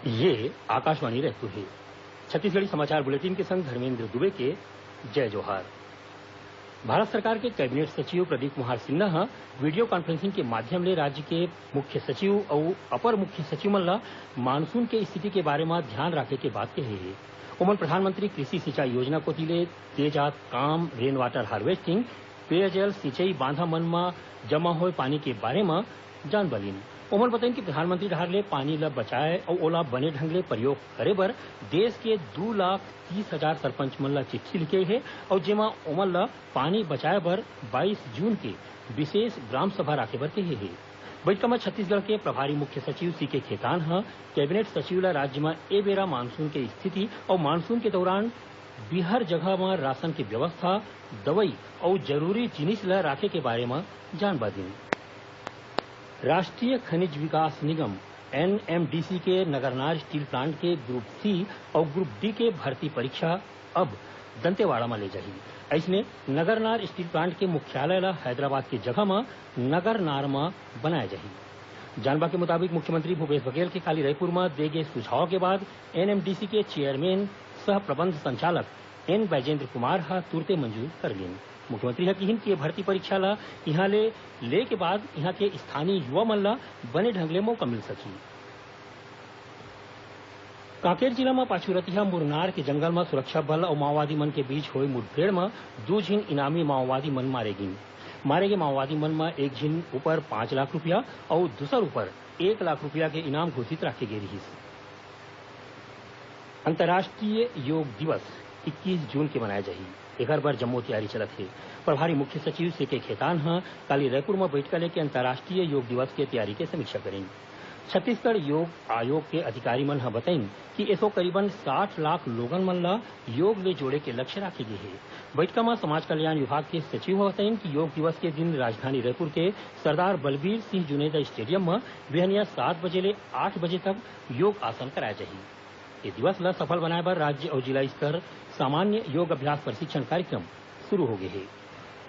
ये आकाशवाणी रायपुर है। छत्तीसगढ़ी समाचार बुलेटिन के संग धर्मेंद्र दुबे के जय जोहार। भारत सरकार के कैबिनेट सचिव प्रदीप कुमार सिन्हा ह वीडियो कॉन्फ्रेंसिंग के माध्यम ले राज्य के मुख्य सचिव अउ अपर मुख्य सचिव मन ल मानसून के स्थिति के बारे म ध्यान राखे के बात कहे हे। ओमन प्रधानमंत्री कृषि सिंचाई योजना कोती ले किए जात काम, रेन वाटर हार्वेस्टिंग, पेयजल सिंचई बांधा मन म जमा होए पानी के बारे म जानबलिन। ओमन बताइन कि प्रधानमंत्री डाहर ले पानी ल बचाए अउ ओला बने ढंग ले प्रयोग करे बर देश के 2,30,000 सरपंच मन ल चिट्ठी लिखे हे अउ जेमा ओमन ल पानी बचाए बर 22 जून के विशेष ग्राम सभा राखे बर कहे हे। बइठका म छत्तीसगढ़ के प्रभारी मुख्य सचिव सीके खेतान ह कैबिनेट सचिव ल राज्य म ए बेरा मानसून के स्थिति अउ मानसून के दौरान बिहर जघा म राशन के व्यवस्था, दवई अउ जरूरी जिनिस ल राखे के बारे म जानबा दिन। राष्ट्रीय खनिज विकास निगम एनएमडीसी के नगरनार स्टील प्लांट के ग्रुप सी और ग्रुप डी के भर्ती परीक्षा अब दंतेवाड़ा में ले जाही। अइसने नगरनार स्टील प्लांट के मुख्यालय ल हैदराबाद के जगह में नगरनार में बनाया जाही। जानबा के मुताबिक मुख्यमंत्री भूपेश बघेल के खाली रायपुर में दे गए सुझाव के बाद एनएमडीसी के चेयरमैन सह प्रबंध संचालक एन बैजेंद्र कुमार ह तुरते मंजूर कर लीन। मुख्यमंत्री ह किहिन कि भर्ती परीक्षा ल इहाँ ले के बाद इहाँ के स्थानीय युवा मन ल बने ढंग ले मौका मिल सकी। कांकेर जिला में पाछुरतिहा मुरनार के जंगल में सुरक्षा बल और माओवादी मन के बीच हुई मुठभेड़ में 2 झिन इनामी माओवादी मन मारे गिन। मारे गए माओवादी मन में एक झिन ऊपर 5 लाख रूपया और दूसर ऊपर 1 लाख रूपया के इनाम घोषित रखे गए रहिस। अंतर्राष्ट्रीय योग दिवस 21 जून के मनाया जाही। एकर बर जम्मो तैयारी चलत हे। प्रभारी मुख्य सचिव सीके खेतान ह काली रायपुर में बैठका लेके अंतर्राष्ट्रीय योग दिवस के तैयारी के समीक्षा करेन। छत्तीसगढ़ योग आयोग के अधिकारी मन ह बताइन कि एसो करीबन 60 लाख लोगन मन ल योग ले जोड़े के लक्ष्य राखे गे हे। बैठका में समाज कल्याण विभाग के सचिव ह बताइन कि योग दिवस के दिन राजधानी रायपुर के सरदार बलबीर सिंह जुनेजा स्टेडियम में बिहनिया 7 बजे ले 8 बजे तक योग आसन कराए जाही। ये दिवस ल सफल बनाए बर राज्य और जिला स्तर सामान्य योग अभ्यास प्रशिक्षण कार्यक्रम शुरू हो गए हे।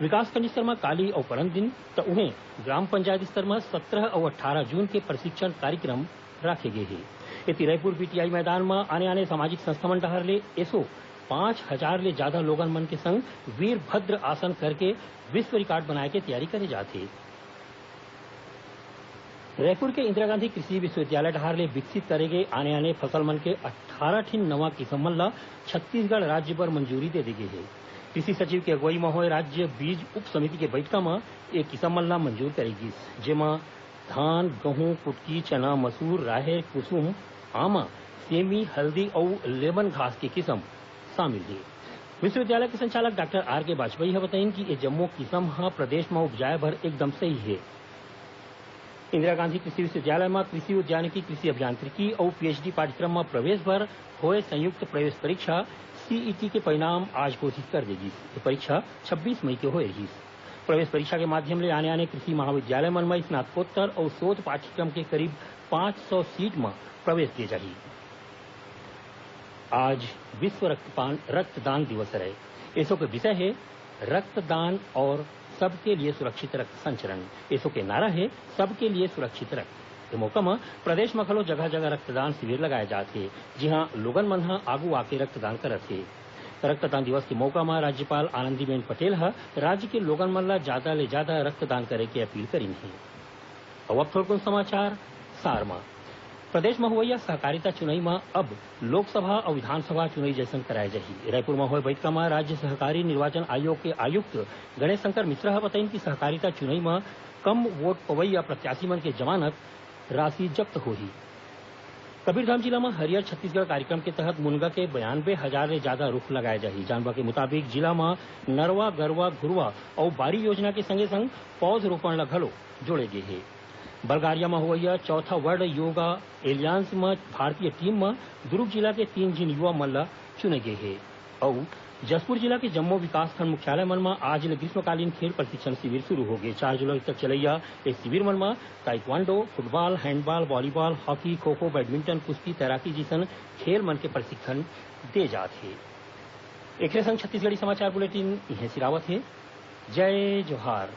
विकासखंड स्तर में काली और परम दिन तो उन्हें ग्राम पंचायत स्तर में 17 और 18 जून के प्रशिक्षण कार्यक्रम रखे गए हैं। इति रायपुर पीटीआई मैदान में आने आने सामाजिक संस्था मन डहर ले एसो 5,000 ले ज्यादा लोगन मन के संग वीरभद्र आसन करके विश्व रिकॉर्ड बनाए के तैयारी करे जाथे। रायपुर के इंदिरा गांधी कृषि विश्वविद्यालय डहर ले विकसित करे गए आने आने फसल मन के 18 ठिन नवा किसम मन ल छत्तीसगढ़ राज्य बर मंजूरी दे दी गई है। कृषि सचिव के अगुवाई में होए राज्य बीज उप समिति के बैठका में एक किसम मन ल मंजूर करेगी, जेमा धान, गहूं, कुटकी, चना, मसूर, राहेर, कुसुम, आमा, सेमी, हल्दी और लेमन घास के किसम शामिल है। विश्वविद्यालय के संचालक डॉक्टर आर के वाजपेयी ह बताइन कि ये जम्मो किसम ह प्रदेश में उपजाए भर एकदम सही है। इंदिरा गांधी कृषि विश्वविद्यालय में कृषि उद्यानिकी, कृषि अभियांत्रिकी और पीएचडी पाठ्यक्रम में प्रवेश भर होए संयुक्त प्रवेश परीक्षा सीईटी के परिणाम आज घोषित कर देगी। ये परीक्षा 26 मई के होए रही। प्रवेश परीक्षा के माध्यम ले आने आने कृषि महाविद्यालय मन में स्नातकोत्तर और शोध पाठ्यक्रम के करीब 500 सीट में प्रवेश दिए जाही। आज विश्व रक्तदान दिवस है। इसो के विषय है रक्तदान और सबके लिए सुरक्षित रक्त संचरण। इसो के नारा है सबके लिए सुरक्षित रक्त। ये मौका में प्रदेश में घलो जगह जगह रक्तदान शिविर लगाए जाते, जिहाँ लोगन मन ह आगू आके रक्तदान करत हे। रक्तदान दिवस के मौका में राज्यपाल आनंदीबेन पटेल ह राज्य के लोगन मन ल ज्यादा ले ज्यादा रक्तदान करे के अपील करीन है। अब थोड़कुन समाचार सार में। प्रदेश में होइया सहकारिता चुनाई में अब लोकसभा और विधानसभा चुनाई जैसन कराए जाही। रायपुर में होए बैठका में राज्य सहकारी निर्वाचन आयोग के आयुक्त गणेश शंकर मिश्रा ह बताइन कि सहकारिता चुनाई में कम वोट पवैया प्रत्याशी मन के जमानत राशि जब्त होही। कबीरधाम जिला में हरियर छत्तीसगढ़ कार्यक्रम के तहत मुनगा के 92,000 ले ज्यादा रुख लगाए जाही। जानबा के मुताबिक जिला में नरवा, गरवा, घुरवा और बारी योजना के संगे संग पौधरोपण ल घलो जोड़े गे हे। बल्गारिया में होइया चौथा वर्ल्ड योगा एलियांस में भारतीय टीम में दुर्ग जिला के 3 जिन युवा मन ल चुने गए हे। और जसपुर जिला के जम्मो विकासखंड मुख्यालय मन में आज ले ग्रीष्मकालीन खेल प्रशिक्षण शिविर शुरू हो गए। 4 जुलाई तक चलैया इस शिविर मन में taekwondo, football, handball, volleyball, hockey, kho kho, badminton, कुश्ती, तैराकी जैसन खेल मन के प्रशिक्षण दे जाते हे। एक संग छत्तीसगढ़ी समाचार बुलेटिन इहे सिरावत है। जय जोहार।